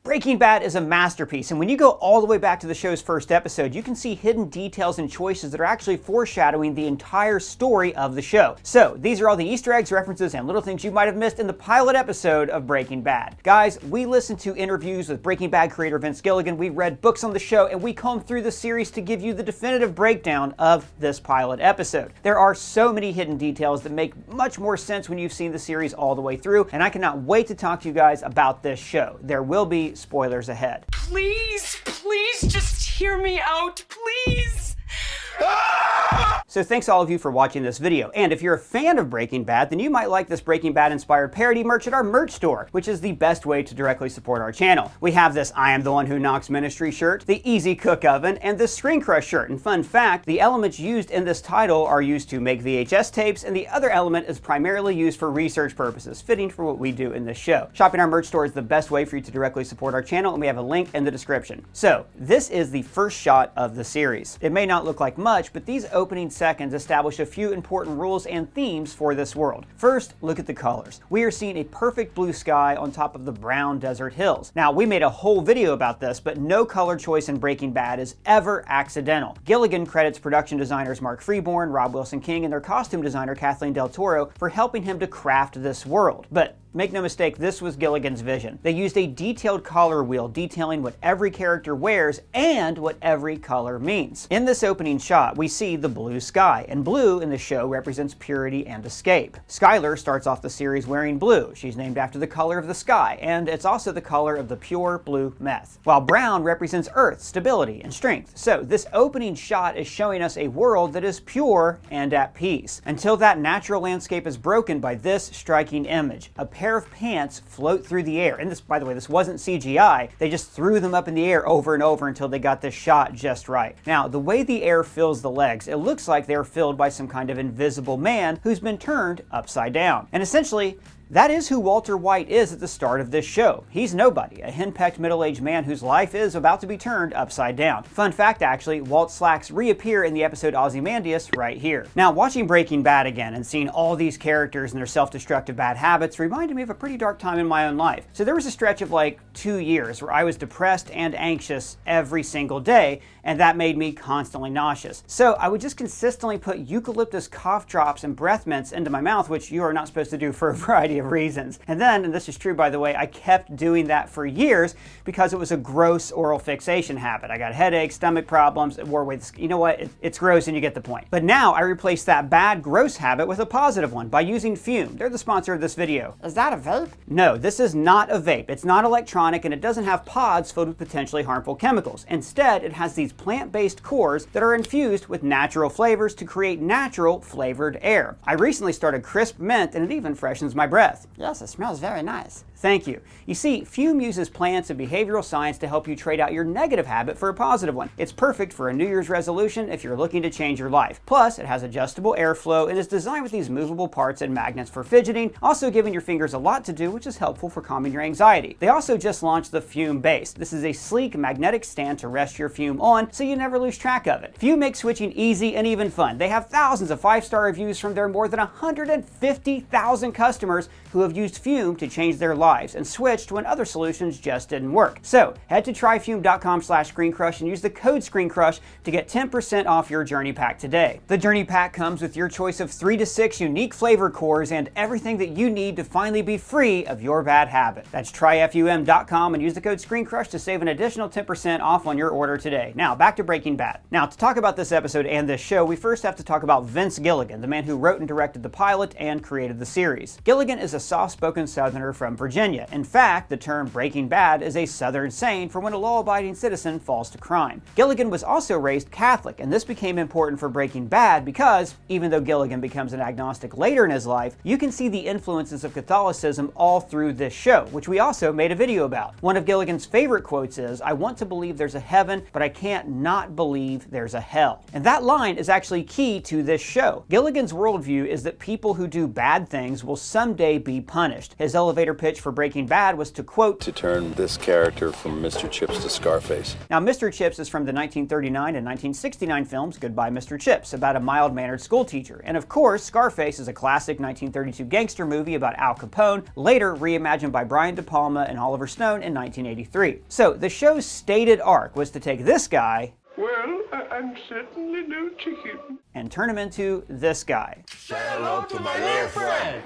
Breaking Bad is a masterpiece, and when you go all the way back to the show's first episode, you can see hidden details and choices that are actually foreshadowing the entire story of the show. So, these are all the Easter eggs, references, and little things you might have missed in the pilot episode of Breaking Bad. Guys, we listened to interviews with Breaking Bad creator Vince Gilligan, we read books on the show, and we combed through the series to give you the definitive breakdown of this pilot episode. There are so many hidden details that make much more sense when you've seen the series all the way through, and I cannot wait to talk to you guys about this show. There will be spoilers ahead. Please, please just hear me out, please. So thanks all of you for watching this video, and if you're a fan of Breaking Bad, then you might like this Breaking Bad inspired parody merch at our merch store, which is the best way to directly support our channel. We have this I Am the One Who Knocks Ministry shirt, the Easy Cook Oven, and this ScreenCrush shirt. And fun fact, the elements used in this title are used to make VHS tapes, and the other element is primarily used for research purposes, fitting for what we do in this show. Shopping our merch store is the best way for you to directly support our channel, and we have a link in the description. So, this is the first shot of the series. It may not look like much, but these opening seconds establish a few important rules and themes for this world. First, look at the colors. We are seeing a perfect blue sky on top of the brown desert hills. Now, we made a whole video about this, but no color choice in Breaking Bad is ever accidental. Gilligan credits production designers Mark Freeborn, Rob Wilson King, and their costume designer Kathleen Del Toro for helping him to craft this world. But make no mistake, this was Gilligan's vision. They used a detailed color wheel detailing what every character wears and what every color means. In this opening shot, we see the blue sky, and blue in the show represents purity and escape. Skylar starts off the series wearing blue. She's named after the color of the sky, and it's also the color of the pure blue meth. While brown represents earth, stability, and strength. So this opening shot is showing us a world that is pure and at peace, until that natural landscape is broken by this striking image. A pair of pants float through the air. And this, by the way, this wasn't CGI. They just threw them up in the air over and over until they got this shot just right. Now, the way the air fills the legs, it looks like they're filled by some kind of invisible man who's been turned upside down. And essentially, that is who Walter White is at the start of this show. He's nobody, a henpecked middle-aged man whose life is about to be turned upside down. Fun fact actually, Walt's slacks reappear in the episode Ozymandias right here. Now, watching Breaking Bad again and seeing all these characters and their self-destructive bad habits reminded me of a pretty dark time in my own life. So there was a stretch of like 2 years where I was depressed and anxious every single day, and that made me constantly nauseous. So I would just consistently put eucalyptus cough drops and breath mints into my mouth, which you are not supposed to do for a variety of reasons. And then, and this is true by the way, I kept doing that for years because it was a gross oral fixation habit. I got headaches, stomach problems, it wore away. You know what? It's gross and you get the point. But now I replaced that bad, gross habit with a positive one by using Fume. They're the sponsor of this video. Is that a vape? No, this is not a vape. It's not electronic and it doesn't have pods filled with potentially harmful chemicals. Instead, it has these plant-based cores that are infused with natural flavors to create natural flavored air. I recently started crisp mint and it even freshens my breath. Yes, it smells very nice. Thank you. You see, Fume uses plants and behavioral science to help you trade out your negative habit for a positive one. It's perfect for a New Year's resolution if you're looking to change your life. Plus, it has adjustable airflow and is designed with these movable parts and magnets for fidgeting, also giving your fingers a lot to do, which is helpful for calming your anxiety. They also just launched the Fume Base. This is a sleek magnetic stand to rest your Fume on so you never lose track of it. Fume makes switching easy and even fun. They have thousands of 5-star reviews from their more than 150,000 customers who have used Fume to change their lives and switched when other solutions just didn't work. So head to tryfume.com/ScreenCrush and use the code ScreenCrush to get 10% off your Journey Pack today. The Journey Pack comes with your choice of 3 to 6 unique flavor cores and everything that you need to finally be free of your bad habit. That's tryfum.com and use the code ScreenCrush to save an additional 10% off on your order today. Now back to Breaking Bad. Now to talk about this episode and this show, we first have to talk about Vince Gilligan, the man who wrote and directed the pilot and created the series. Gilligan is a soft-spoken Southerner from Virginia. In fact, the term Breaking Bad is a Southern saying for when a law-abiding citizen falls to crime. Gilligan was also raised Catholic, and this became important for Breaking Bad because, even though Gilligan becomes an agnostic later in his life, you can see the influences of Catholicism all through this show, which we also made a video about. One of Gilligan's favorite quotes is, "I want to believe there's a heaven, but I can't not believe there's a hell." And that line is actually key to this show. Gilligan's worldview is that people who do bad things will someday be punished. His elevator pitch for for Breaking Bad was to, quote, to turn this character from Mr. Chips to Scarface. Now, Mr. Chips is from the 1939 and 1969 films Goodbye, Mr. Chips, about a mild-mannered schoolteacher. And of course, Scarface is a classic 1932 gangster movie about Al Capone, later reimagined by Brian De Palma and Oliver Stone in 1983. So, the show's stated arc was to take this guy, well, I'm certainly no chicken, and turn him into this guy. Say hello to my little friend.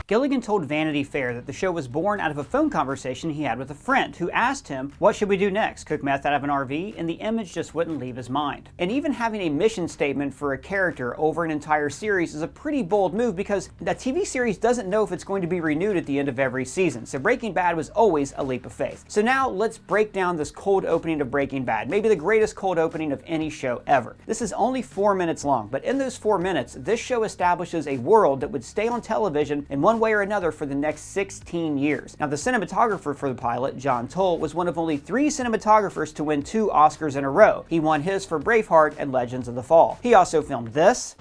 Gilligan told Vanity Fair that the show was born out of a phone conversation he had with a friend who asked him, what should we do next, cook meth out of an RV? And the image just wouldn't leave his mind. And even having a mission statement for a character over an entire series is a pretty bold move because the TV series doesn't know if it's going to be renewed at the end of every season, so Breaking Bad was always a leap of faith. So now let's break down this cold opening of Breaking Bad, maybe the greatest cold opening of any show ever. This is only 4 minutes long, but in those 4 minutes, this show establishes a world that would stay on television in one way or another for the next 16 years. Now, the cinematographer for the pilot, John Toll, was one of only 3 cinematographers to win 2 Oscars in a row. He won his for Braveheart and Legends of the Fall. He also filmed this,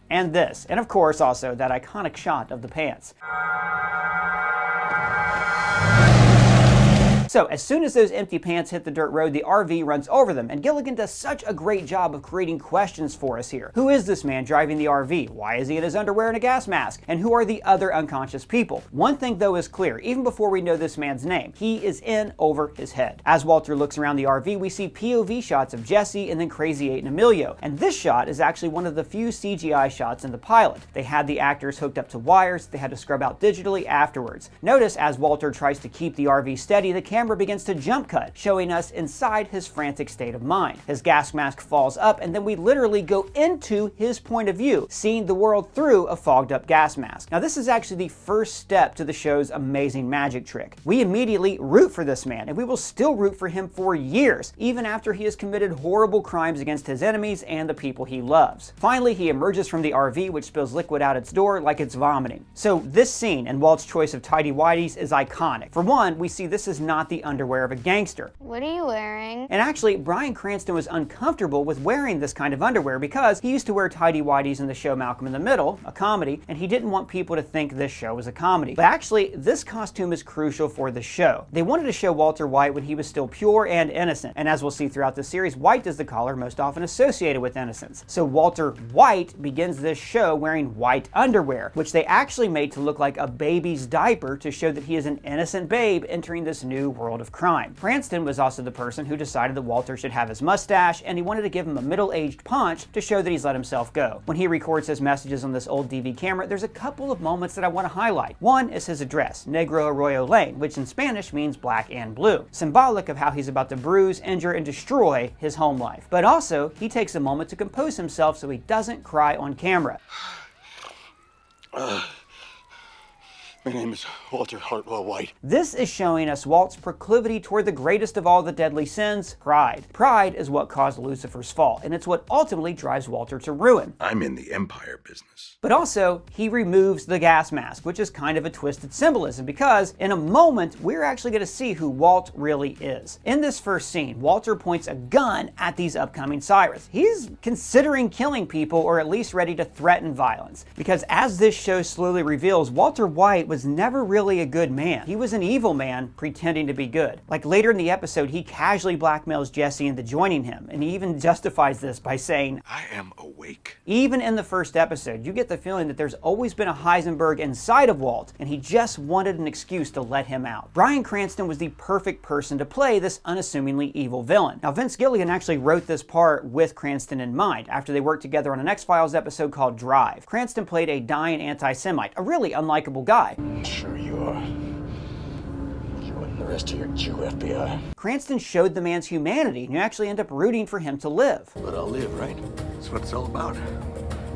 and this, and of course also that iconic shot of the pants. So, as soon as those empty pants hit the dirt road, the RV runs over them, and Gilligan does such a great job of creating questions for us here. Who is this man driving the RV? Why is he in his underwear and a gas mask? And who are the other unconscious people? One thing though is clear, even before we know this man's name, he is in over his head. As Walter looks around the RV, we see POV shots of Jesse and then Crazy 8 and Emilio, and this shot is actually one of the few CGI shots in the pilot. They had the actors hooked up to wires they had to scrub out digitally afterwards. Notice as Walter tries to keep the RV steady, the camera begins to jump cut, showing us inside his frantic state of mind. His gas mask falls up, and then we literally go into his point of view, seeing the world through a fogged up gas mask. Now, this is actually the first step to the show's amazing magic trick. We immediately root for this man, and we will still root for him for years, even after he has committed horrible crimes against his enemies and the people he loves. Finally, he emerges from the RV, which spills liquid out its door like it's vomiting. So this scene and Walt's choice of tidy whities is iconic. For one, we see this is not the underwear of a gangster. What are you wearing? And actually, Bryan Cranston was uncomfortable with wearing this kind of underwear because he used to wear tidy whities in the show Malcolm in the Middle, a comedy, and he didn't want people to think this show was a comedy. But actually, this costume is crucial for the show. They wanted to show Walter White when he was still pure and innocent, and as we'll see throughout the series, white is the color most often associated with innocence. So Walter White begins this show wearing white underwear, which they actually made to look like a baby's diaper to show that he is an innocent babe entering this new world of crime. Cranston was also the person who decided that Walter should have his mustache, and he wanted to give him a middle-aged punch to show that he's let himself go. When he records his messages on this old DV camera, there's a couple of moments that I want to highlight. One is his address, Negro Arroyo Lane, which in Spanish means black and blue, symbolic of how he's about to bruise, injure, and destroy his home life. But also, he takes a moment to compose himself so he doesn't cry on camera. My name is Walter Hartwell White. This is showing us Walt's proclivity toward the greatest of all the deadly sins, pride. Pride is what caused Lucifer's fall, and it's what ultimately drives Walter to ruin. I'm in the empire business. But also, he removes the gas mask, which is kind of a twisted symbolism because in a moment, we're actually going to see who Walt really is. In this first scene, Walter points a gun at these upcoming sirens. He's considering killing people or at least ready to threaten violence. Because as this show slowly reveals, Walter White was never really a good man. He was an evil man pretending to be good. Like later in the episode, he casually blackmails Jesse into joining him, and he even justifies this by saying, I am awake. Even in the first episode, you get the feeling that there's always been a Heisenberg inside of Walt, and he just wanted an excuse to let him out. Bryan Cranston was the perfect person to play this unassumingly evil villain. Now, Vince Gilligan actually wrote this part with Cranston in mind after they worked together on an X-Files episode called Drive. Cranston played a dying anti-Semite, a really unlikable guy. Sure you are. You and the rest of your Jew FBI. Cranston showed the man's humanity, and you actually end up rooting for him to live. But I'll live, right? That's what it's all about.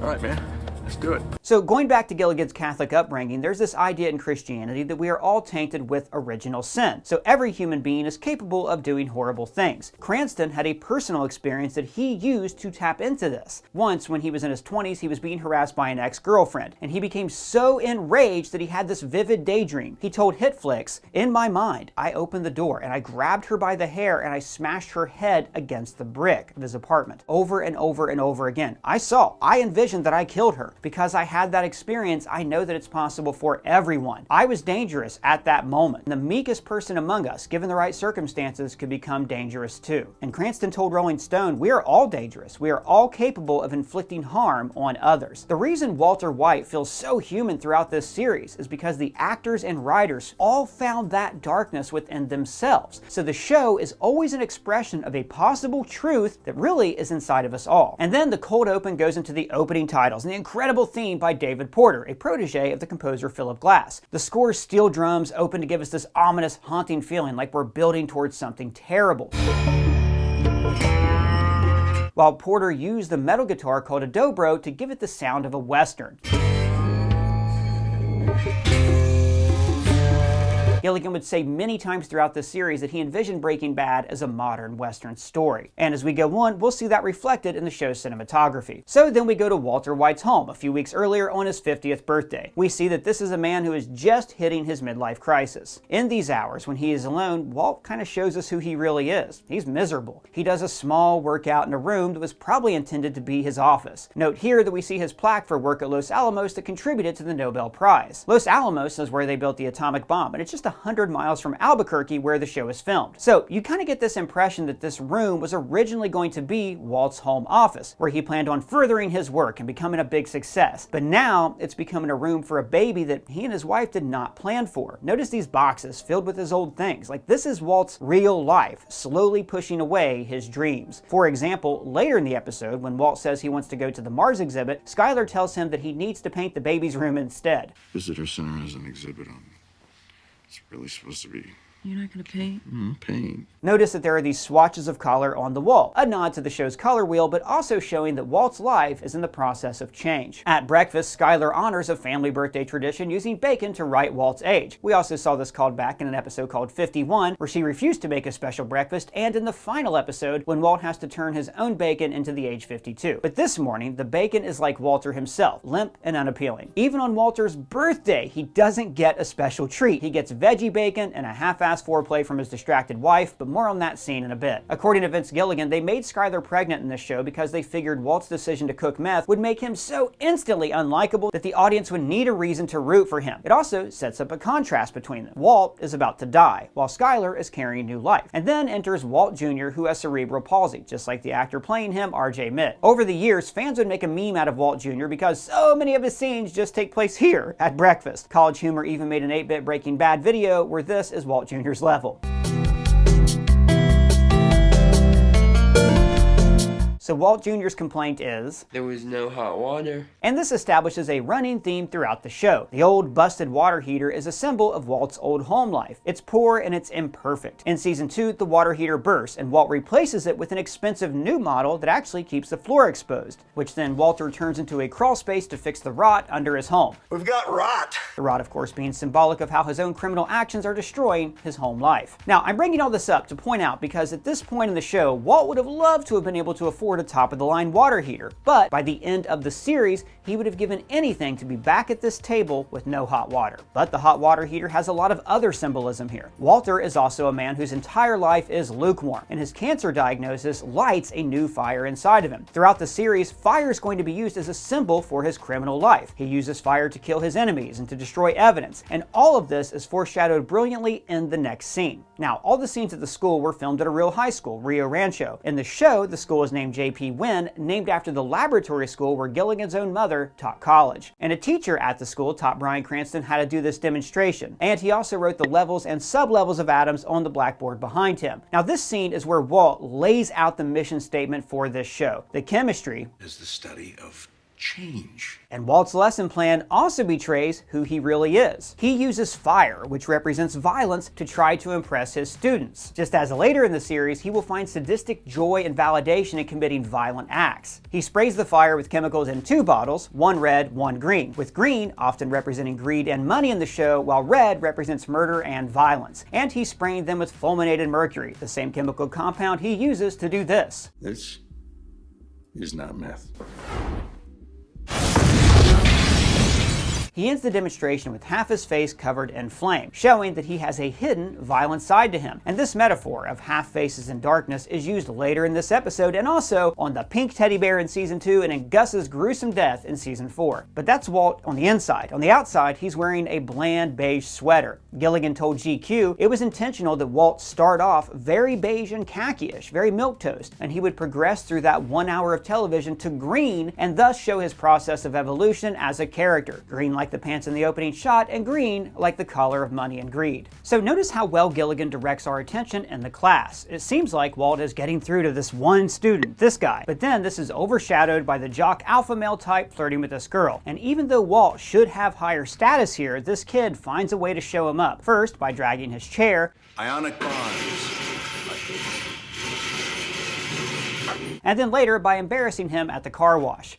All right, man. Let's do it. So going back to Gilligan's Catholic upbringing, there's this idea in Christianity that we are all tainted with original sin. So every human being is capable of doing horrible things. Cranston had a personal experience that he used to tap into this. Once, when he was in his 20s, he was being harassed by an ex-girlfriend, and he became so enraged that he had this vivid daydream. He told Hitflix, in my mind, I opened the door and I grabbed her by the hair and I smashed her head against the brick of his apartment over and over and over again. I envisioned that I killed her. Because I had that experience, I know that it's possible for everyone. I was dangerous at that moment. The meekest person among us, given the right circumstances, could become dangerous too. And Cranston told Rolling Stone, "We are all dangerous. We are all capable of inflicting harm on others." The reason Walter White feels so human throughout this series is because the actors and writers all found that darkness within themselves. So the show is always an expression of a possible truth that really is inside of us all. And then the cold open goes into the opening titles, and the incredible theme by David Porter, a protege of the composer Philip Glass. The score's steel drums open to give us this ominous, haunting feeling like we're building towards something terrible. While Porter used the metal guitar called a dobro to give it the sound of a Western. Gilligan would say many times throughout this series that he envisioned Breaking Bad as a modern Western story. And as we go on, we'll see that reflected in the show's cinematography. So then we go to Walter White's home a few weeks earlier on his 50th birthday. We see that this is a man who is just hitting his midlife crisis. In these hours, when he is alone, Walt kind of shows us who he really is. He's miserable. He does a small workout in a room that was probably intended to be his office. Note here that we see his plaque for work at Los Alamos that contributed to the Nobel Prize. Los Alamos is where they built the atomic bomb, and it's just 100 miles from Albuquerque where the show is filmed. So you kind of get this impression that this room was originally going to be Walt's home office, where he planned on furthering his work and becoming a big success. But now it's becoming a room for a baby that he and his wife did not plan for. Notice these boxes filled with his old things. Like, this is Walt's real life, slowly pushing away his dreams. For example, later in the episode, when Walt says he wants to go to the Mars exhibit, Skyler tells him that he needs to paint the baby's room instead. Visitor center has an exhibit on. It's really supposed to be. You're not gonna paint? Paint. Notice that there are these swatches of color on the wall, a nod to the show's color wheel, but also showing that Walt's life is in the process of change. At breakfast, Skyler honors a family birthday tradition using bacon to write Walt's age. We also saw this called back in an episode called 51, where she refused to make a special breakfast, and in the final episode, when Walt has to turn his own bacon into the age 52. But this morning, the bacon is like Walter himself, limp and unappealing. Even on Walter's birthday, he doesn't get a special treat. He gets veggie bacon and a half-assed foreplay from his distracted wife, but more on that scene in a bit. According to Vince Gilligan, they made Skyler pregnant in this show because they figured Walt's decision to cook meth would make him so instantly unlikable that the audience would need a reason to root for him. It also sets up a contrast between them. Walt is about to die, while Skyler is carrying new life. And then enters Walt Jr., who has cerebral palsy, just like the actor playing him, R.J. Mitt. Over the years, fans would make a meme out of Walt Jr. because so many of his scenes just take place here at breakfast. College Humor even made an 8-bit Breaking Bad video where this is Walt Jr.'s level. So Walt Jr.'s complaint is, there was no hot water. And this establishes a running theme throughout the show. The old busted water heater is a symbol of Walt's old home life. It's poor and it's imperfect. In season 2, the water heater bursts and Walt replaces it with an expensive new model that actually keeps the floor exposed, which then Walter turns into a crawl space to fix the rot under his home. We've got rot. The rot, of course, being symbolic of how his own criminal actions are destroying his home life. Now, I'm bringing all this up to point out because at this point in the show, Walt would have loved to have been able to afford a top-of-the-line water heater, but by the end of the series, he would have given anything to be back at this table with no hot water. But the hot water heater has a lot of other symbolism here. Walter is also a man whose entire life is lukewarm, and his cancer diagnosis lights a new fire inside of him. Throughout the series, fire is going to be used as a symbol for his criminal life. He uses fire to kill his enemies and to destroy evidence, and all of this is foreshadowed brilliantly in the next scene. Now, all the scenes at the school were filmed at a real high school, Rio Rancho. In the show, the school is named J.P. Wynn, named after the laboratory school where Gilligan's own mother taught college. And a teacher at the school taught Bryan Cranston how to do this demonstration. And he also wrote the levels and sub-levels of atoms on the blackboard behind him. Now, this scene is where Walt lays out the mission statement for this show. The chemistry Is the study of change. And Walt's lesson plan also betrays who he really is. He uses fire, which represents violence, to try to impress his students. Just as later in the series, he will find sadistic joy and validation in committing violent acts. He sprays the fire with chemicals in 2 bottles, one red, one green, with green often representing greed and money in the show, while red represents murder and violence. And he's spraying them with fulminated mercury, the same chemical compound he uses to do this. This is not meth. He ends the demonstration with half his face covered in flame, showing that he has a hidden, violent side to him. And this metaphor of half faces in darkness is used later in this episode and also on the pink teddy bear in season 2 and in Gus's gruesome death in season 4. But that's Walt on the inside. On the outside, he's wearing a bland beige sweater. Gilligan told GQ it was intentional that Walt start off very beige and khaki-ish, very milquetoast, and he would progress through that 1 hour of television to green and thus show his process of evolution as a character. Green like the pants in the opening shot and green like the color of money and greed. So notice how well Gilligan directs our attention in the class. It seems like Walt is getting through to this one student, this guy, but then this is overshadowed by the jock alpha male type flirting with this girl. And even though Walt should have higher status here, this kid finds a way to show him up. First, by dragging his chair. Ionic bonds. And then later by embarrassing him at the car wash.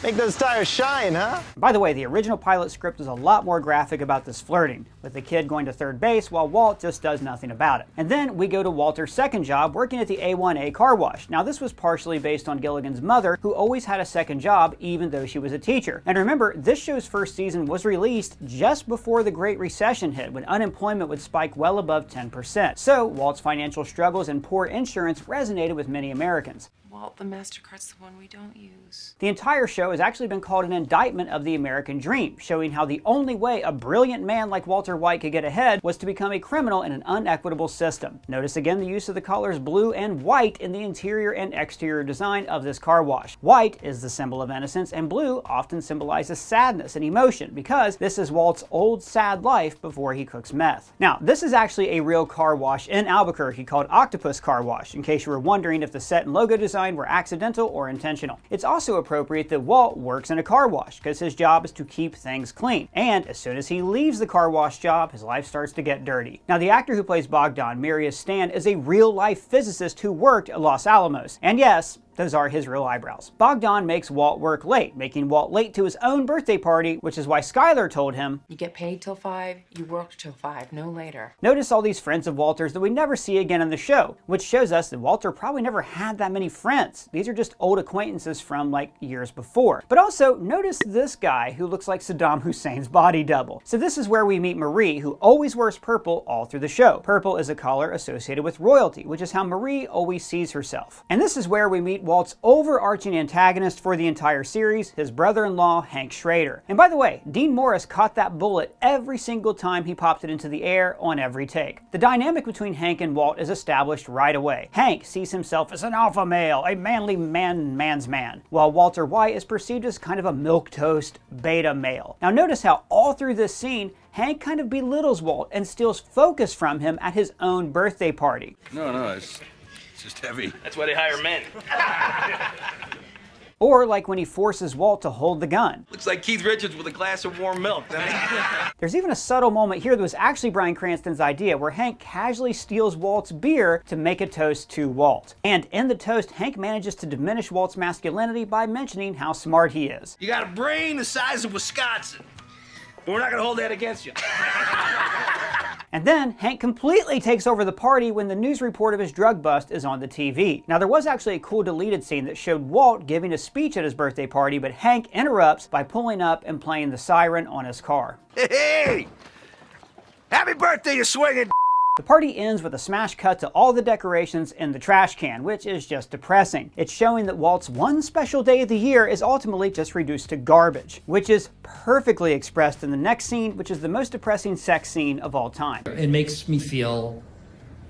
Make those tires shine, huh? By the way, the original pilot script is a lot more graphic about this flirting, with the kid going to third base while Walt just does nothing about it. And then we go to Walter's second job working at the A1A car wash. Now this was partially based on Gilligan's mother, who always had a second job even though she was a teacher. And remember, this show's first season was released just before the Great Recession hit, when unemployment would spike well above 10%. So Walt's financial struggles and poor insurance resonated with many Americans. Walt, the MasterCard's the one we don't use. The entire show has actually been called an indictment of the American dream, showing how the only way a brilliant man like Walter White could get ahead was to become a criminal in an unequitable system. Notice again the use of the colors blue and white in the interior and exterior design of this car wash. White is the symbol of innocence, and blue often symbolizes sadness and emotion, because this is Walt's old sad life before he cooks meth. Now, this is actually a real car wash in Albuquerque called Octopus Car Wash, in case you were wondering if the set and logo design were accidental or intentional. It's also appropriate that Walt works in a car wash, because his job is to keep things clean. And as soon as he leaves the car wash job, his life starts to get dirty. Now, the actor who plays Bogdan, Marius Stan, is a real-life physicist who worked at Los Alamos. And yes, those are his real eyebrows. Bogdan makes Walt work late, making Walt late to his own birthday party, which is why Skylar told him, You get paid till 5, you work till 5, no later. Notice all these friends of Walter's that we never see again in the show, which shows us that Walter probably never had that many friends. These are just old acquaintances from like years before. But also, notice this guy who looks like Saddam Hussein's body double. So this is where we meet Marie, who always wears purple all through the show. Purple is a color associated with royalty, which is how Marie always sees herself. And this is where we meet Walt's overarching antagonist for the entire series, his brother-in-law, Hank Schrader. And by the way, Dean Morris caught that bullet every single time he popped it into the air on every take. The dynamic between Hank and Walt is established right away. Hank sees himself as an alpha male, a manly man's man, while Walter White is perceived as kind of a milquetoast beta male. Now notice how all through this scene, Hank kind of belittles Walt and steals focus from him at his own birthday party. No, it's just heavy. That's why they hire men. Or like when he forces Walt to hold the gun. Looks like Keith Richards with a glass of warm milk. There's even a subtle moment here that was actually Bryan Cranston's idea, where Hank casually steals Walt's beer to make a toast to Walt. And in the toast, Hank manages to diminish Walt's masculinity by mentioning how smart he is. You got a brain the size of Wisconsin. But we're not gonna hold that against you. And then Hank completely takes over the party when the news report of his drug bust is on the TV. Now there was actually a cool deleted scene that showed Walt giving a speech at his birthday party, but Hank interrupts by pulling up and playing the siren on his car. Hey! Happy birthday, you swinging! The party ends with a smash cut to all the decorations in the trash can, which is just depressing. It's showing that Walt's one special day of the year is ultimately just reduced to garbage, which is perfectly expressed in the next scene, which is the most depressing sex scene of all time. It makes me feel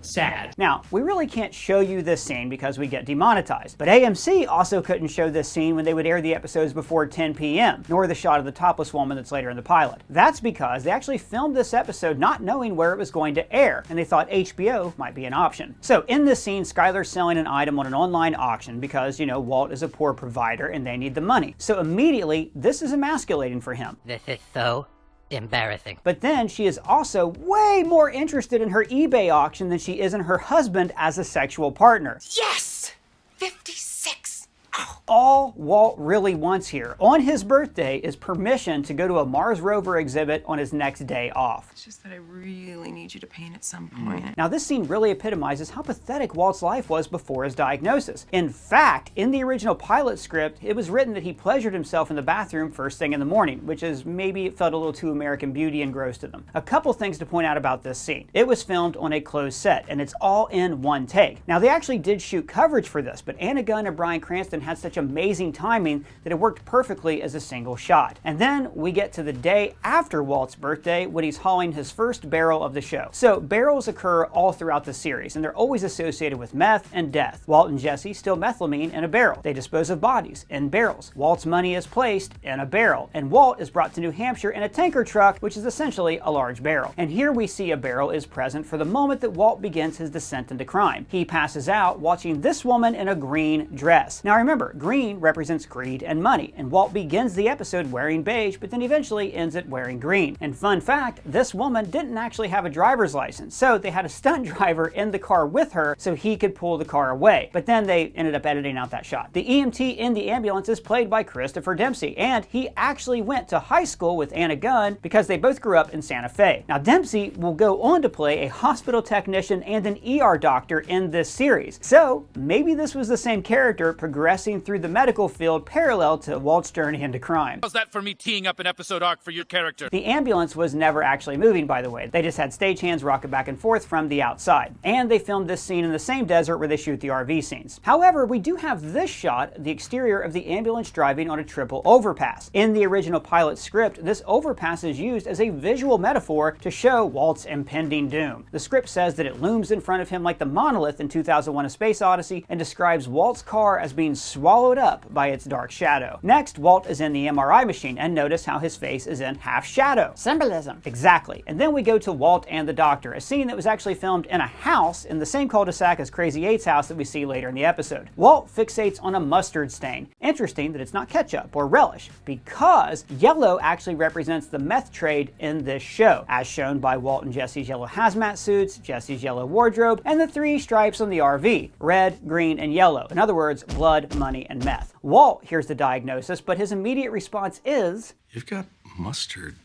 sad. Now, we really can't show you this scene because we get demonetized, but AMC also couldn't show this scene when they would air the episodes before 10 p.m., nor the shot of the topless woman that's later in the pilot. That's because they actually filmed this episode not knowing where it was going to air, and they thought HBO might be an option. So in this scene, Skylar's selling an item on an online auction because, you know, Walt is a poor provider and they need the money. So immediately, this is emasculating for him. This is so embarrassing. But then she is also way more interested in her eBay auction than she is in her husband as a sexual partner. Yes! 56! Oh. All Walt really wants here on his birthday is permission to go to a Mars rover exhibit on his next day off. It's just that I really need you to paint at some point. Now this scene really epitomizes how pathetic Walt's life was before his diagnosis. In fact, in the original pilot script, it was written that he pleasured himself in the bathroom first thing in the morning, which is maybe it felt a little too American Beauty and gross to them. A couple things to point out about this scene. It was filmed on a closed set, and it's all in one take. Now they actually did shoot coverage for this, but Anna Gunn and Bryan Cranston had such amazing timing that it worked perfectly as a single shot. And then we get to the day after Walt's birthday when he's hauling his first barrel of the show. So barrels occur all throughout the series, and they're always associated with meth and death. Walt and Jesse steal methylamine in a barrel. They dispose of bodies in barrels. Walt's money is placed in a barrel, and Walt is brought to New Hampshire in a tanker truck, which is essentially a large barrel. And here we see a barrel is present for the moment that Walt begins his descent into crime. He passes out watching this woman in a green dress. Now remember, green represents greed and money, and Walt begins the episode wearing beige, but then eventually ends it wearing green. And fun fact, this woman didn't actually have a driver's license, so they had a stunt driver in the car with her so he could pull the car away. But then they ended up editing out that shot. The EMT in the ambulance is played by Christopher Dempsey, and he actually went to high school with Anna Gunn because they both grew up in Santa Fe. Now Dempsey will go on to play a hospital technician and an ER doctor in this series. So maybe this was the same character progressing through the medical field parallel to Walt's journey into crime. How's that for me teeing up an episode arc for your character? The ambulance was never actually moving, by the way. They just had stagehands rocking back and forth from the outside. And they filmed this scene in the same desert where they shoot the RV scenes. However, we do have this shot, the exterior of the ambulance driving on a triple overpass. In the original pilot script, this overpass is used as a visual metaphor to show Walt's impending doom. The script says that it looms in front of him like the monolith in 2001: A Space Odyssey and describes Walt's car as being swallowed up by its dark shadow. Next, Walt is in the MRI machine, and notice how his face is in half shadow. Symbolism. Exactly. And then we go to Walt and the doctor, a scene that was actually filmed in a house in the same cul-de-sac as Crazy Eight's house that we see later in the episode. Walt fixates on a mustard stain. Interesting that it's not ketchup or relish, because yellow actually represents the meth trade in this show, as shown by Walt and Jesse's yellow hazmat suits, Jesse's yellow wardrobe, and the three stripes on the RV, red, green, and yellow. In other words, blood, money, and meth. Walt hears the diagnosis, but his immediate response is, You've got mustard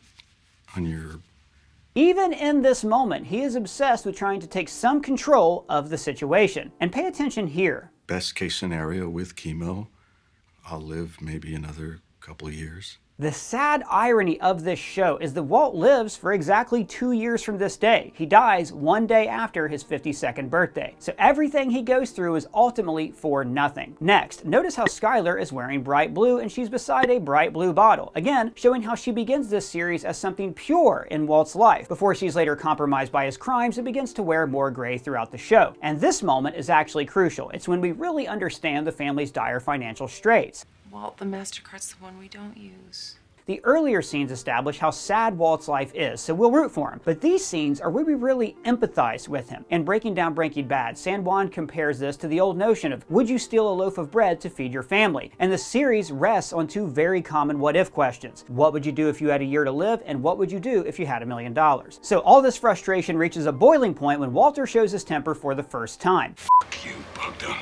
on your... Even in this moment, he is obsessed with trying to take some control of the situation. And pay attention here. Best case scenario with chemo, I'll live maybe another couple of years. The sad irony of this show is that Walt lives for exactly 2 years from this day. He dies one day after his 52nd birthday. So everything he goes through is ultimately for nothing. Next, notice how Skylar is wearing bright blue and she's beside a bright blue bottle. Again, showing how she begins this series as something pure in Walt's life, before she's later compromised by his crimes and begins to wear more gray throughout the show. And this moment is actually crucial. It's when we really understand the family's dire financial straits. Walt, the MasterCard's the one we don't use. The earlier scenes establish how sad Walt's life is, so we'll root for him. But these scenes are where we really empathize with him. In breaking down Breaking Bad, San Juan compares this to the old notion of, would you steal a loaf of bread to feed your family? And the series rests on two very common what-if questions. What would you do if you had a year to live, and what would you do if you had $1 million? So all this frustration reaches a boiling point when Walter shows his temper for the first time. F*** you, Bogdan.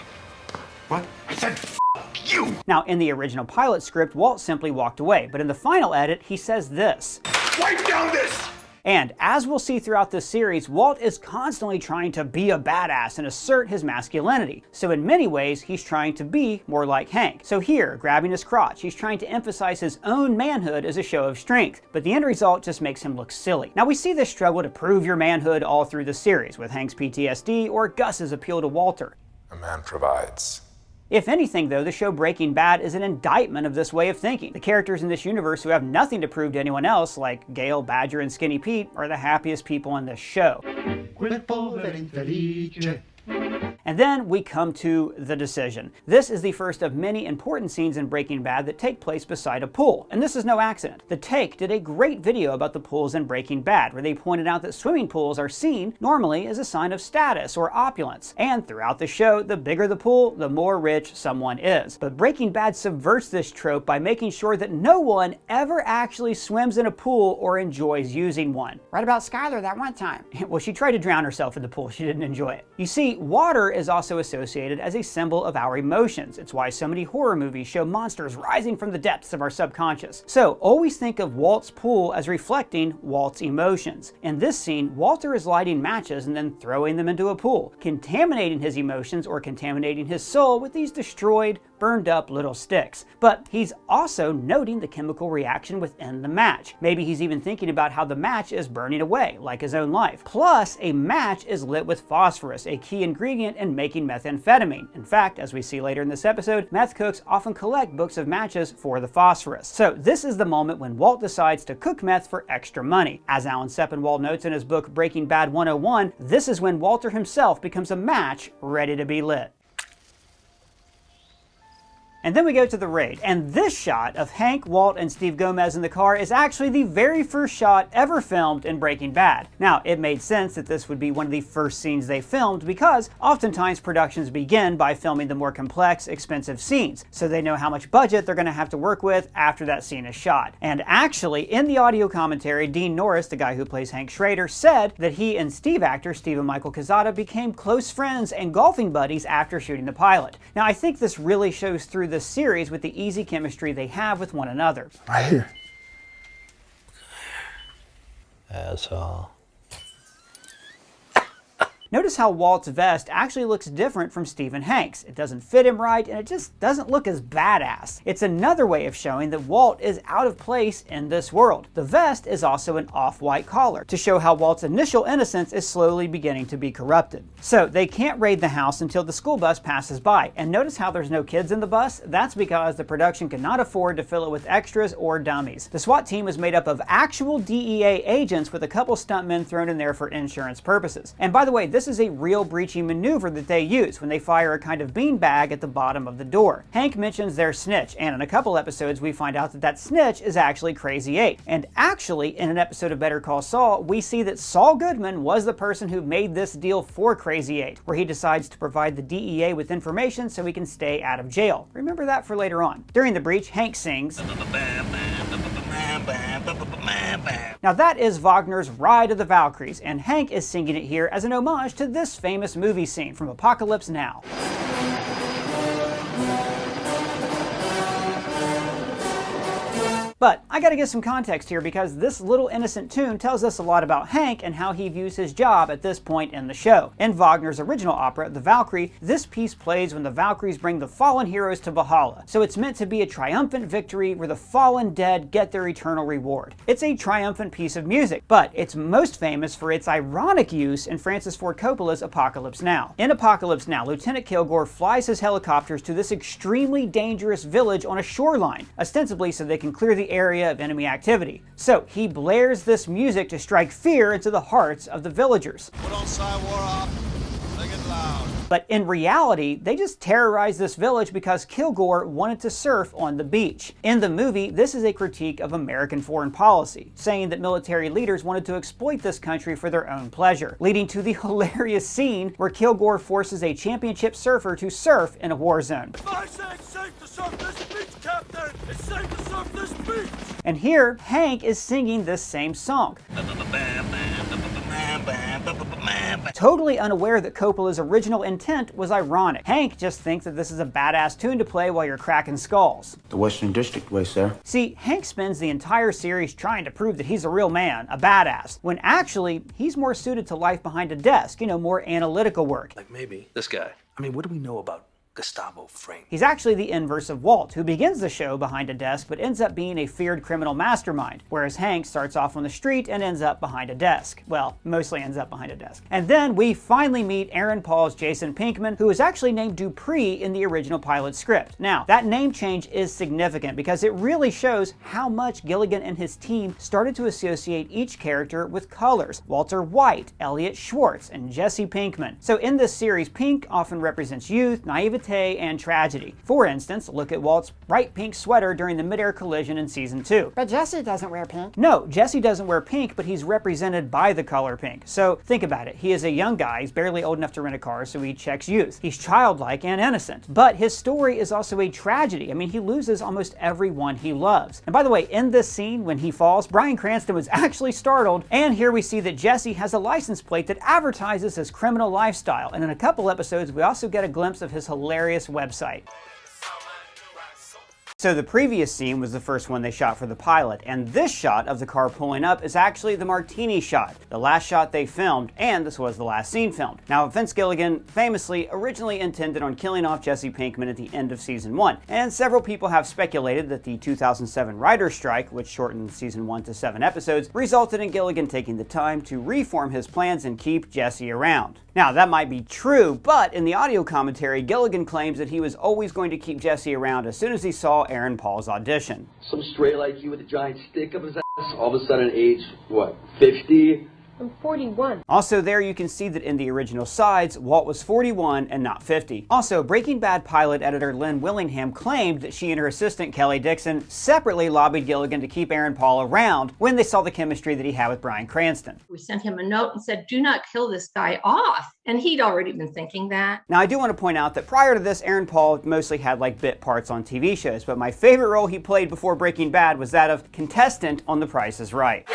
What? I said f*** you! Now, in the original pilot script, Walt simply walked away, but in the final edit, he says this. Wipe down this! And as we'll see throughout this series, Walt is constantly trying to be a badass and assert his masculinity. So in many ways, he's trying to be more like Hank. So here, grabbing his crotch, he's trying to emphasize his own manhood as a show of strength. But the end result just makes him look silly. Now we see this struggle to prove your manhood all through the series, with Hank's PTSD or Gus's appeal to Walter. A man provides. If anything, though, the show Breaking Bad is an indictment of this way of thinking. The characters in this universe who have nothing to prove to anyone else, like Gale, Badger, and Skinny Pete, are the happiest people in this show. And then we come to the decision. This is the first of many important scenes in Breaking Bad that take place beside a pool, and this is no accident. The Take did a great video about the pools in Breaking Bad, where they pointed out that swimming pools are seen normally as a sign of status or opulence, and throughout the show, the bigger the pool, the more rich someone is. But Breaking Bad subverts this trope by making sure that no one ever actually swims in a pool or enjoys using one. Right about Skylar that one time. Well, she tried to drown herself in the pool. She didn't enjoy it. You see, water is also associated as a symbol of our emotions. It's why so many horror movies show monsters rising from the depths of our subconscious. So always think of Walt's pool as reflecting Walt's emotions. In this scene, Walter is lighting matches and then throwing them into a pool, contaminating his emotions or contaminating his soul with these destroyed, burned up little sticks. But he's also noting the chemical reaction within the match. Maybe he's even thinking about how the match is burning away, like his own life. Plus, a match is lit with phosphorus, a key ingredient in making methamphetamine. In fact, as we see later in this episode, meth cooks often collect books of matches for the phosphorus. So this is the moment when Walt decides to cook meth for extra money. As Alan Sepinwall notes in his book Breaking Bad 101, this is when Walter himself becomes a match ready to be lit. And then we go to the raid, and this shot of Hank, Walt, and Steve Gomez in the car is actually the very first shot ever filmed in Breaking Bad. Now, it made sense that this would be one of the first scenes they filmed because oftentimes productions begin by filming the more complex, expensive scenes, so they know how much budget they're going to have to work with after that scene is shot. And actually, in the audio commentary, Dean Norris, the guy who plays Hank Schrader, said that he and Steve actor Stephen Michael Quezada became close friends and golfing buddies after shooting the pilot. Now, I think this really shows through this series with the easy chemistry they have with one another. Right here. Asshole. Notice how Walt's vest actually looks different from Steve and Hank's. It doesn't fit him right, and it just doesn't look as badass. It's another way of showing that Walt is out of place in this world. The vest is also an off-white collar, to show how Walt's initial innocence is slowly beginning to be corrupted. So they can't raid the house until the school bus passes by, and notice how there's no kids in the bus? That's because the production could not afford to fill it with extras or dummies. The SWAT team is made up of actual DEA agents with a couple stuntmen thrown in there for insurance purposes. And by the way, this is a real breaching maneuver that they use when they fire a kind of beanbag at the bottom of the door. Hank mentions their snitch, and in a couple episodes we find out that that snitch is actually Crazy 8. And actually, in an episode of Better Call Saul, we see that Saul Goodman was the person who made this deal for Crazy 8, where he decides to provide the DEA with information so he can stay out of jail. Remember that for later on. During the breach, Hank sings. Now that is Wagner's Ride of the Valkyries, and Hank is singing it here as an homage to this famous movie scene from Apocalypse Now. But I gotta give some context here because this little innocent tune tells us a lot about Hank and how he views his job at this point in the show. In Wagner's original opera, The Valkyrie, this piece plays when the Valkyries bring the fallen heroes to Valhalla. So it's meant to be a triumphant victory where the fallen dead get their eternal reward. It's a triumphant piece of music, but it's most famous for its ironic use in Francis Ford Coppola's Apocalypse Now. In Apocalypse Now, Lieutenant Kilgore flies his helicopters to this extremely dangerous village on a shoreline, ostensibly so they can clear the area of enemy activity. So he blares this music to strike fear into the hearts of the villagers. Put on War Up, sing it loud. But in reality, they just terrorized this village because Kilgore wanted to surf on the beach. In the movie, this is a critique of American foreign policy, saying that military leaders wanted to exploit this country for their own pleasure, leading to the hilarious scene where Kilgore forces a championship surfer to surf in a war zone. I say it's safe to surf this beach, Captain! It's safe to surf this beach! And here, Hank is singing this same song, totally unaware that Coppola's original intent was ironic. Hank just thinks that this is a badass tune to play while you're cracking skulls. The Western District way, sir. See, Hank spends the entire series trying to prove that he's a real man, a badass, when actually, he's more suited to life behind a desk, more analytical work. Like maybe this guy. I mean, what do we know about Gustavo Fring? He's actually the inverse of Walt, who begins the show behind a desk but ends up being a feared criminal mastermind, whereas Hank starts off on the street and ends up behind a desk. Well, mostly ends up behind a desk. And then we finally meet Aaron Paul's Jason Pinkman, who is actually named Dupree in the original pilot script. Now, that name change is significant because it really shows how much Gilligan and his team started to associate each character with colors. Walter White, Elliot Schwartz, and Jesse Pinkman. So in this series, pink often represents youth, naivety, naivete and tragedy. For instance, look at Walt's bright pink sweater during the midair collision in season 2. But Jesse doesn't wear pink. No, Jesse doesn't wear pink, but he's represented by the color pink. So think about it. He is a young guy. He's barely old enough to rent a car, so he checks youth. He's childlike and innocent. But his story is also a tragedy. I mean, he loses almost everyone he loves. And by the way, in this scene, when he falls, Bryan Cranston was actually startled. And here we see that Jesse has a license plate that advertises his criminal lifestyle. And in a couple episodes, we also get a glimpse of his hilarious website. So the previous scene was the first one they shot for the pilot, and this shot of the car pulling up is actually the martini shot, the last shot they filmed, and this was the last scene filmed. Now, Vince Gilligan famously originally intended on killing off Jesse Pinkman at the end of season 1, and several people have speculated that the 2007 writer's strike, which shortened season 1 to 7 episodes, resulted in Gilligan taking the time to reform his plans and keep Jesse around. Now, that might be true, but in the audio commentary, Gilligan claims that he was always going to keep Jesse around as soon as he saw Aaron Paul's audition. Some stray like you with a giant stick up his ass, all of a sudden age, what, 50? I'm 41. Also there you can see that in the original sides, Walt was 41 and not 50. Also, Breaking Bad pilot editor Lynn Willingham claimed that she and her assistant Kelly Dixon separately lobbied Gilligan to keep Aaron Paul around when they saw the chemistry that he had with Bryan Cranston. We sent him a note and said, do not kill this guy off. And he'd already been thinking that. Now I do want to point out that prior to this, Aaron Paul mostly had like bit parts on TV shows, but my favorite role he played before Breaking Bad was that of contestant on The Price is Right.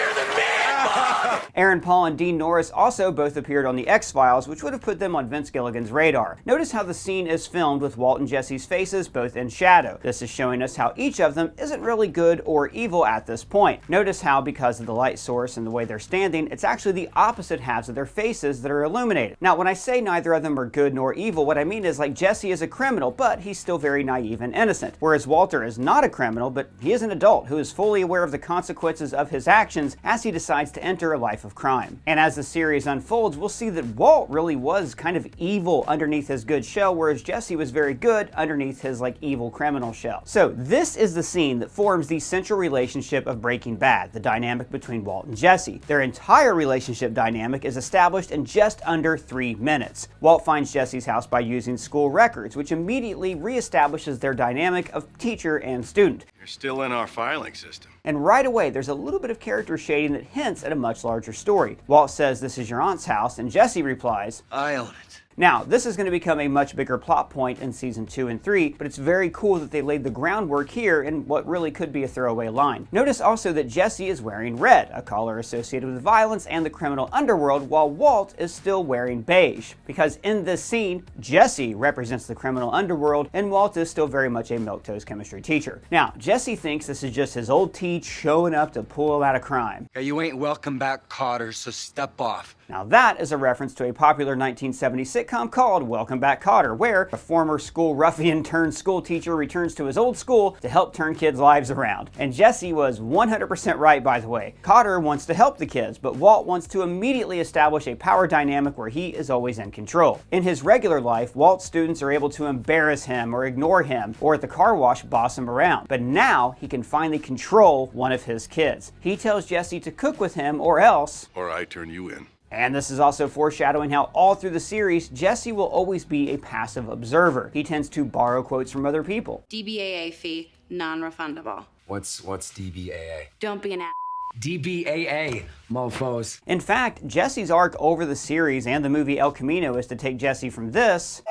Aaron Paul and Dean Norris also both appeared on The X-Files, which would have put them on Vince Gilligan's radar. Notice how the scene is filmed with Walt and Jesse's faces both in shadow. This is showing us how each of them isn't really good or evil at this point. Notice how, because of the light source and the way they're standing, it's actually the opposite halves of their faces that are illuminated. Now, when I say neither of them are good nor evil, what I mean is like Jesse is a criminal, but he's still very naive and innocent. Whereas Walter is not a criminal, but he is an adult who is fully aware of the consequences of his actions as he decides to enter a life of crime. And as the series unfolds, we'll see that Walt really was kind of evil underneath his good shell, whereas Jesse was very good underneath his like evil criminal shell. So this is the scene that forms the central relationship of Breaking Bad, the dynamic between Walt and Jesse. Their entire relationship dynamic is established in just under 3 minutes. Walt finds Jesse's house by using school records, which immediately reestablishes their dynamic of teacher and student. You're still in our filing system. And right away, there's a little bit of character shading that hints at a much larger story. Walt says, "This is your aunt's house," and Jesse replies, I own it. Now, this is going to become a much bigger plot point in season 2 and 3, but it's very cool that they laid the groundwork here in what really could be a throwaway line. Notice also that Jesse is wearing red, a color associated with violence and the criminal underworld, while Walt is still wearing beige. Because in this scene, Jesse represents the criminal underworld, and Walt is still very much a milquetoast chemistry teacher. Now, Jesse thinks this is just his old teach showing up to pull him out of crime. Hey, you ain't welcome back, Cotter, so step off. Now that is a reference to a popular 1970s sitcom called Welcome Back, Kotter, where a former school ruffian turned school teacher returns to his old school to help turn kids' lives around. And Jesse was 100% right, by the way. Kotter wants to help the kids, but Walt wants to immediately establish a power dynamic where he is always in control. In his regular life, Walt's students are able to embarrass him or ignore him, or at the car wash boss him around. But now he can finally control one of his kids. He tells Jesse to cook with him or else... Or I turn you in. And this is also foreshadowing how all through the series, Jesse will always be a passive observer. He tends to borrow quotes from other people. DBAA fee, non-refundable. What's DBAA? Don't be an ass. DBAA, mofos. In fact, Jesse's arc over the series and the movie El Camino is to take Jesse from this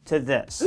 to this.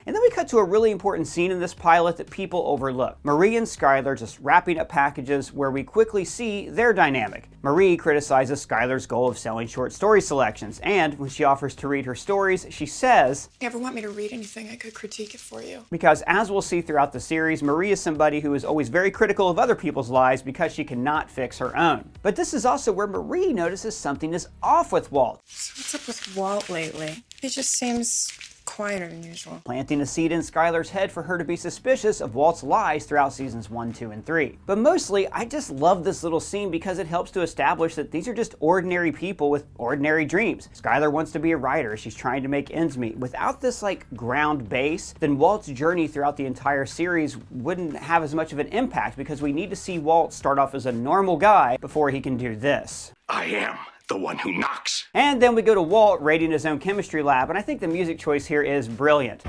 And then we cut to a really important scene in this pilot that people overlook. Marie and Skylar just wrapping up packages where we quickly see their dynamic. Marie criticizes Skylar's goal of selling short story selections, and when she offers to read her stories, she says, "If you ever want me to read anything, I could critique it for you." Because as we'll see throughout the series, Marie is somebody who is always very critical of other people's lives because she cannot fix her own. But this is also where Marie notices something is off with Walt. So what's up with Walt lately? He just seems quieter than usual. Planting a seed in Skylar's head for her to be suspicious of Walt's lies throughout seasons 1, 2, and 3. But mostly, I just love this little scene because it helps to establish that these are just ordinary people with ordinary dreams. Skylar wants to be a writer. She's trying to make ends meet. Without this like ground base, then Walt's journey throughout the entire series wouldn't have as much of an impact because we need to see Walt start off as a normal guy before he can do this. I am the one who knocks. And then we go to Walt raiding his own chemistry lab, and I think the music choice here is brilliant.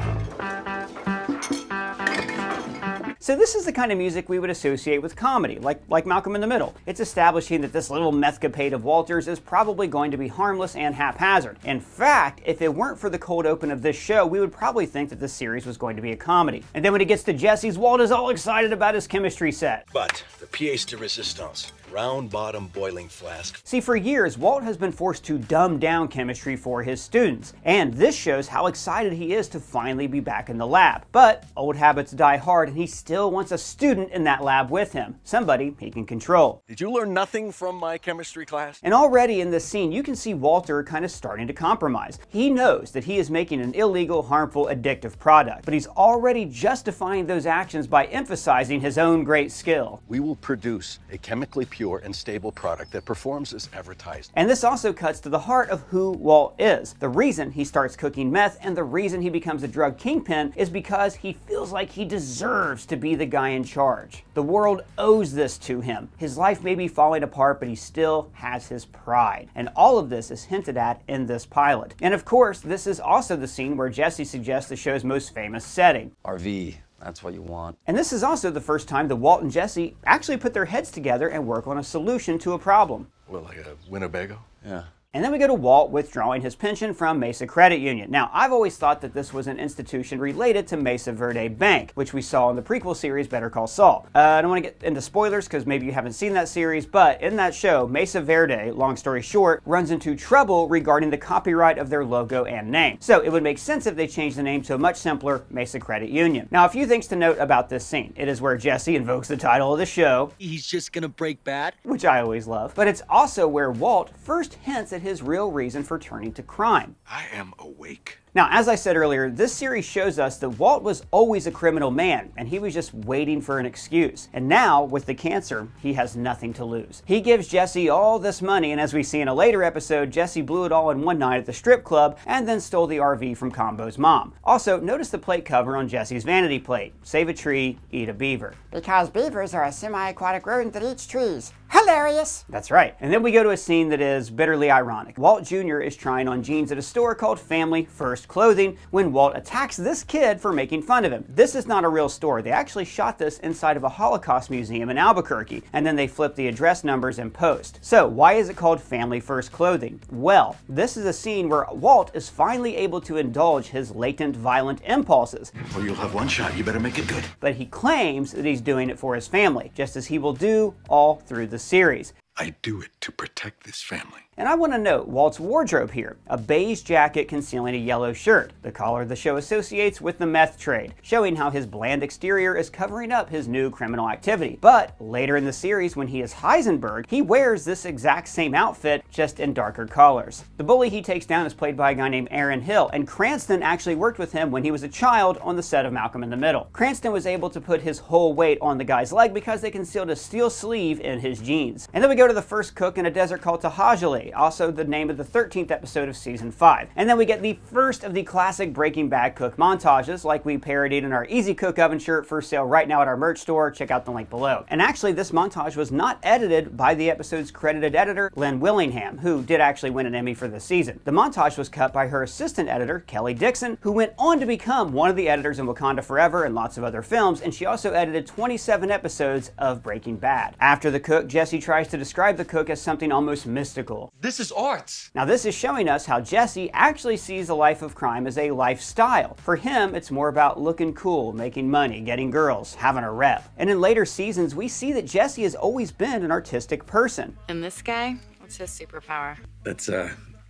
So this is the kind of music we would associate with comedy, like Malcolm in the Middle. It's establishing that this little methcapade of Walter's is probably going to be harmless and haphazard. In fact, if it weren't for the cold open of this show, we would probably think that this series was going to be a comedy. And then when it gets to Jesse's, Walt is all excited about his chemistry set. But the pièce de résistance, round bottom boiling flask. See, for years, Walt has been forced to dumb down chemistry for his students, and this shows how excited he is to finally be back in the lab. But old habits die hard, and he still wants a student in that lab with him, somebody he can control. Did you learn nothing from my chemistry class? And already in this scene, you can see Walter kind of starting to compromise. He knows that he is making an illegal, harmful, addictive product, but he's already justifying those actions by emphasizing his own great skill. We will produce a chemically pure and stable product that performs as advertised. And this also cuts to the heart of who Walt is. The reason he starts cooking meth and the reason he becomes a drug kingpin is because he feels like he deserves to be the guy in charge. The world owes this to him. His life may be falling apart, but he still has his pride. And all of this is hinted at in this pilot. And of course, this is also the scene where Jesse suggests the show's most famous setting. RV. That's what you want. And this is also the first time that Walt and Jesse actually put their heads together and work on a solution to a problem. Well, like a Winnebago? Yeah. And then we go to Walt withdrawing his pension from Mesa Credit Union. Now, I've always thought that this was an institution related to Mesa Verde Bank, which we saw in the prequel series Better Call Saul. I don't want to get into spoilers because maybe you haven't seen that series, but in that show, Mesa Verde, long story short, runs into trouble regarding the copyright of their logo and name. So it would make sense if they changed the name to a much simpler Mesa Credit Union. Now, a few things to note about this scene. It is where Jesse invokes the title of the show. He's just gonna break bad? Which I always love. But it's also where Walt first hints at his real reason for turning to crime. I am awake. Now, as I said earlier, this series shows us that Walt was always a criminal man, and he was just waiting for an excuse. And now, with the cancer, he has nothing to lose. He gives Jesse all this money, and as we see in a later episode, Jesse blew it all in one night at the strip club, and then stole the RV from Combo's mom. Also, notice the plate cover on Jesse's vanity plate. Save a tree, eat a beaver. Because beavers are a semi-aquatic rodent that eats trees. Hilarious! That's right. And then we go to a scene that is bitterly ironic. Walt Jr. is trying on jeans at a store called Family First Clothing when Walt attacks this kid for making fun of him. This is not a real store. They actually shot this inside of a Holocaust museum in Albuquerque, and then they flipped the address numbers in post. So why is it called Family First Clothing? Well, this is a scene where Walt is finally able to indulge his latent violent impulses. Well, you'll have one shot. You better make it good. But he claims that he's doing it for his family, just as he will do all through the series. I do it to protect this family. And I want to note Walt's wardrobe here. A beige jacket concealing a yellow shirt, the color the show associates with the meth trade, showing how his bland exterior is covering up his new criminal activity. But later in the series, when he is Heisenberg, he wears this exact same outfit, just in darker colors. The bully he takes down is played by a guy named Aaron Hill, and Cranston actually worked with him when he was a child on the set of Malcolm in the Middle. Cranston was able to put his whole weight on the guy's leg because they concealed a steel sleeve in his jeans. And then we go to the first cook in a desert called Tahajali, also the name of the 13th episode of season 5. And then we get the first of the classic Breaking Bad cook montages, like we parodied in our Easy Cook Oven shirt for sale right now at our merch store. Check out the link below. And actually, this montage was not edited by the episode's credited editor, Lynn Willingham, who did actually win an Emmy for this season. The montage was cut by her assistant editor, Kelly Dixon, who went on to become one of the editors in Wakanda Forever and lots of other films, and she also edited 27 episodes of Breaking Bad. After the cook, Jesse tries to describe the cook as something almost mystical. This is art. Now this is showing us how Jesse actually sees a life of crime as a lifestyle. For him, it's more about looking cool, making money, getting girls, having a rep. And in later seasons, we see that Jesse has always been an artistic person. And this guy, what's his superpower? That's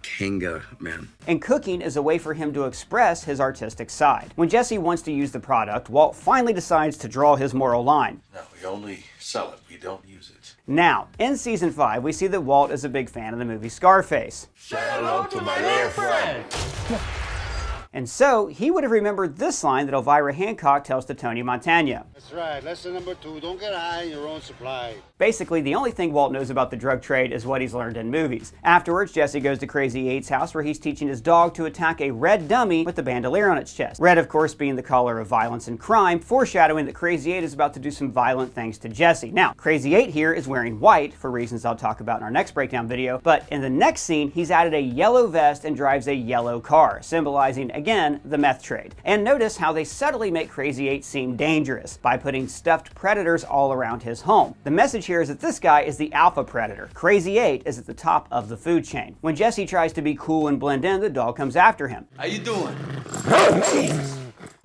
Kanga, man. And cooking is a way for him to express his artistic side. When Jesse wants to use the product, Walt finally decides to draw his moral line. No, we only sell it, we don't use it. Now, in season 5, we see that Walt is a big fan of the movie Scarface. Say hello to my little friend. And so he would have remembered this line that Elvira Hancock tells to Tony Montana. That's right. Lesson number 2, don't get high on your own supply. Basically, the only thing Walt knows about the drug trade is what he's learned in movies. Afterwards, Jesse goes to Crazy 8's house where he's teaching his dog to attack a red dummy with the bandolier on its chest. Red, of course, being the color of violence and crime, foreshadowing that Crazy 8 is about to do some violent things to Jesse. Now, Crazy 8 here is wearing white for reasons I'll talk about in our next breakdown video, but in the next scene, he's added a yellow vest and drives a yellow car, symbolizing, again, the meth trade. And notice how they subtly make Crazy 8 seem dangerous by putting stuffed predators all around his home. The message here is that this guy is the alpha predator. Crazy 8 is at the top of the food chain. When Jesse tries to be cool and blend in, the dog comes after him. How you doing?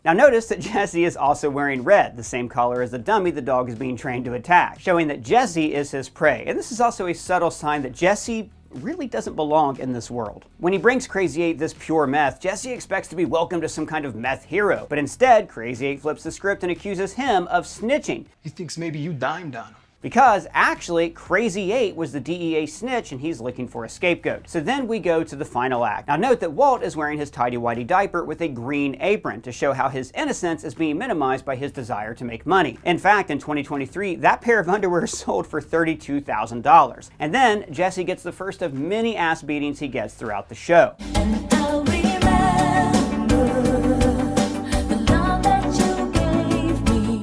Now notice that Jesse is also wearing red, the same color as the dummy the dog is being trained to attack, showing that Jesse is his prey. And this is also a subtle sign that Jesse really doesn't belong in this world. When he brings Crazy 8 this pure meth, Jesse expects to be welcomed as some kind of meth hero, but instead, Crazy 8 flips the script and accuses him of snitching. He thinks maybe you dimed on him. Because actually, Crazy 8 was the DEA snitch and he's looking for a scapegoat. So then we go to the final act. Now note that Walt is wearing his tighty-whitey diaper with a green apron to show how his innocence is being minimized by his desire to make money. In fact, in 2023, that pair of underwear sold for $32,000. And then Jesse gets the first of many ass beatings he gets throughout the show.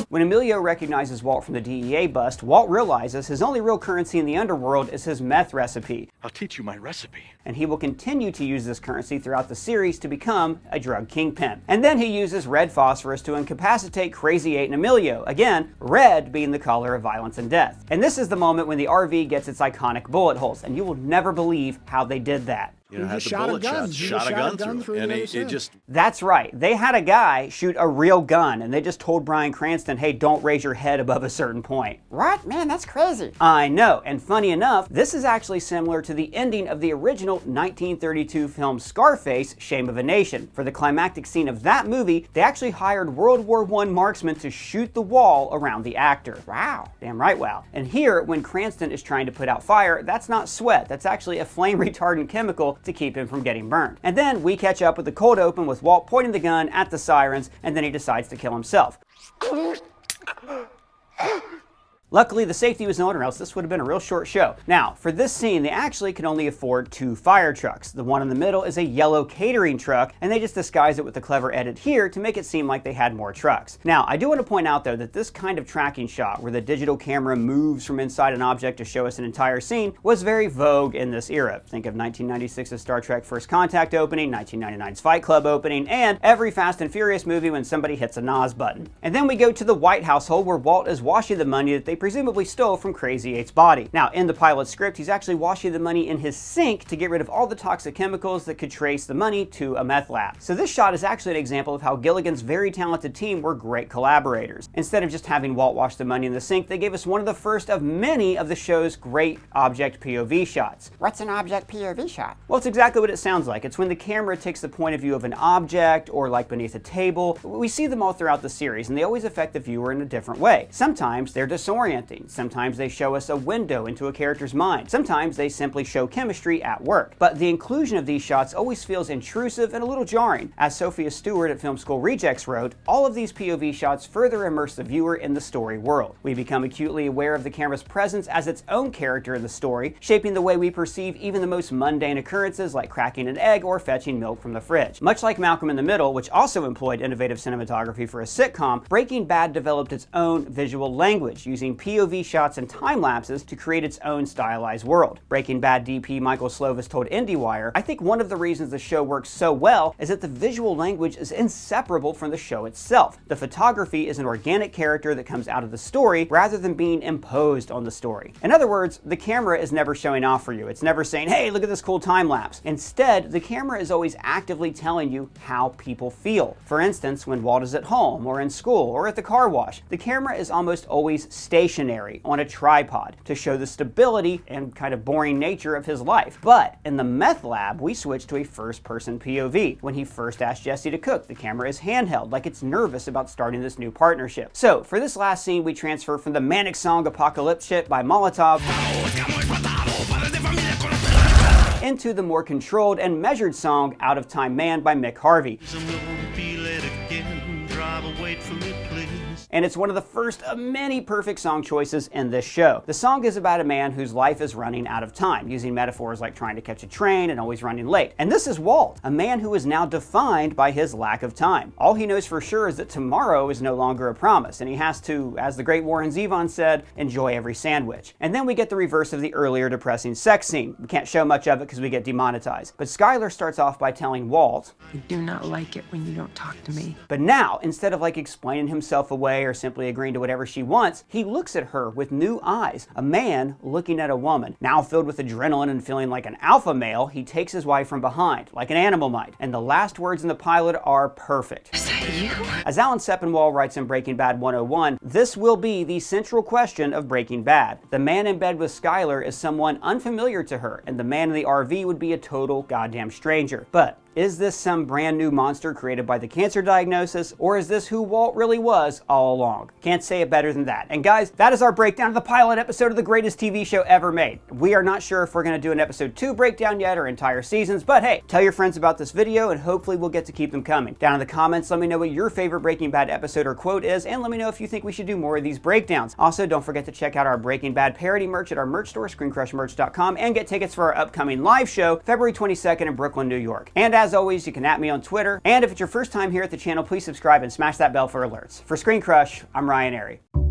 When Emilio recognizes Walt from the DEA bust, Walt realizes his only real currency in the underworld is his meth recipe. I'll teach you my recipe. And he will continue to use this currency throughout the series to become a drug kingpin. And then he uses red phosphorus to incapacitate Crazy 8 and Emilio. Again, red being the color of violence and death. And this is the moment when the RV gets its iconic bullet holes, and you will never believe how they did that. You know, had the bullet shot a gun through it, and it just... That's right. They had a guy shoot a real gun, and they just told Bryan Cranston, hey, don't raise your head above a certain point. What? Man, that's crazy. I know, and funny enough, this is actually similar to the ending of the original 1932 film Scarface, Shame of a Nation. For the climactic scene of that movie, they actually hired World War I marksmen to shoot the wall around the actor. Wow. Damn right, wow. And here, when Cranston is trying to put out fire, that's not sweat. That's actually a flame-retardant chemical to keep him from getting burned. And then we catch up with the cold open with Walt pointing the gun at the sirens, and then he decides to kill himself. Luckily, the safety was on, or else this would have been a real short show. Now, for this scene, they actually could only afford 2 fire trucks. The one in the middle is a yellow catering truck, and they just disguised it with a clever edit here to make it seem like they had more trucks. Now, I do want to point out, though, that this kind of tracking shot, where the digital camera moves from inside an object to show us an entire scene, was very vogue in this era. Think of 1996's Star Trek First Contact opening, 1999's Fight Club opening, and every Fast and Furious movie when somebody hits a NOS button. And then we go to the White household, where Walt is washing the money that they presumably stole from Crazy 8's body. Now, in the pilot script, he's actually washing the money in his sink to get rid of all the toxic chemicals that could trace the money to a meth lab. So this shot is actually an example of how Gilligan's very talented team were great collaborators. Instead of just having Walt wash the money in the sink, they gave us one of the first of many of the show's great object POV shots. What's an object POV shot? Well, it's exactly what it sounds like. It's when the camera takes the point of view of an object, or like beneath a table. We see them all throughout the series, and they always affect the viewer in a different way. Sometimes they're disorienting. Sometimes they show us a window into a character's mind. Sometimes they simply show chemistry at work. But the inclusion of these shots always feels intrusive and a little jarring. As Sophia Stewart at Film School Rejects wrote, all of these POV shots further immerse the viewer in the story world. We become acutely aware of the camera's presence as its own character in the story, shaping the way we perceive even the most mundane occurrences like cracking an egg or fetching milk from the fridge. Much like Malcolm in the Middle, which also employed innovative cinematography for a sitcom, Breaking Bad developed its own visual language, using POV shots and time lapses to create its own stylized world. Breaking Bad DP Michael Slovis told IndieWire, I think one of the reasons the show works so well is that the visual language is inseparable from the show itself. The photography is an organic character that comes out of the story rather than being imposed on the story. In other words, the camera is never showing off for you. It's never saying, hey, look at this cool time lapse. Instead, the camera is always actively telling you how people feel. For instance, when Walt is at home or in school or at the car wash, the camera is almost always stationary on a tripod to show the stability and kind of boring nature of his life. But in the meth lab, we switch to a first-person POV. When he first asked Jesse to cook, the camera is handheld, like it's nervous about starting this new partnership. So for this last scene, we transfer from the manic song Apocalypse Shit by Molotov into the more controlled and measured song Out of Time Man by Mick Harvey. And it's one of the first of many perfect song choices in this show. The song is about a man whose life is running out of time, using metaphors like trying to catch a train and always running late. And this is Walt, a man who is now defined by his lack of time. All he knows for sure is that tomorrow is no longer a promise, and he has to, as the great Warren Zevon said, enjoy every sandwich. And then we get the reverse of the earlier depressing sex scene. We can't show much of it because we get demonetized. But Skylar starts off by telling Walt, I do not like it when you don't talk to me. But now, instead of like explaining himself away or simply agreeing to whatever she wants, he looks at her with new eyes. A man looking at a woman. Now filled with adrenaline and feeling like an alpha male, he takes his wife from behind, like an animal might. And the last words in the pilot are perfect. Is that you? As Alan Sepinwall writes in Breaking Bad 101, this will be the central question of Breaking Bad. The man in bed with Skylar is someone unfamiliar to her, and the man in the RV would be a total goddamn stranger. But is this some brand new monster created by the cancer diagnosis, or is this who Walt really was all along? Can't say it better than that. And guys, that is our breakdown of the pilot episode of the greatest TV show ever made. We are not sure if we're going to do an episode 2 breakdown yet or entire seasons, but hey, tell your friends about this video and hopefully we'll get to keep them coming. Down in the comments, let me know what your favorite Breaking Bad episode or quote is, and let me know if you think we should do more of these breakdowns. Also, don't forget to check out our Breaking Bad parody merch at our merch store, ScreenCrushmerch.com, and get tickets for our upcoming live show, February 22nd in Brooklyn, New York. And as always, you can @ me on Twitter. And if it's your first time here at the channel, please subscribe and smash that bell for alerts. For Screen Crush, I'm Ryan Airy.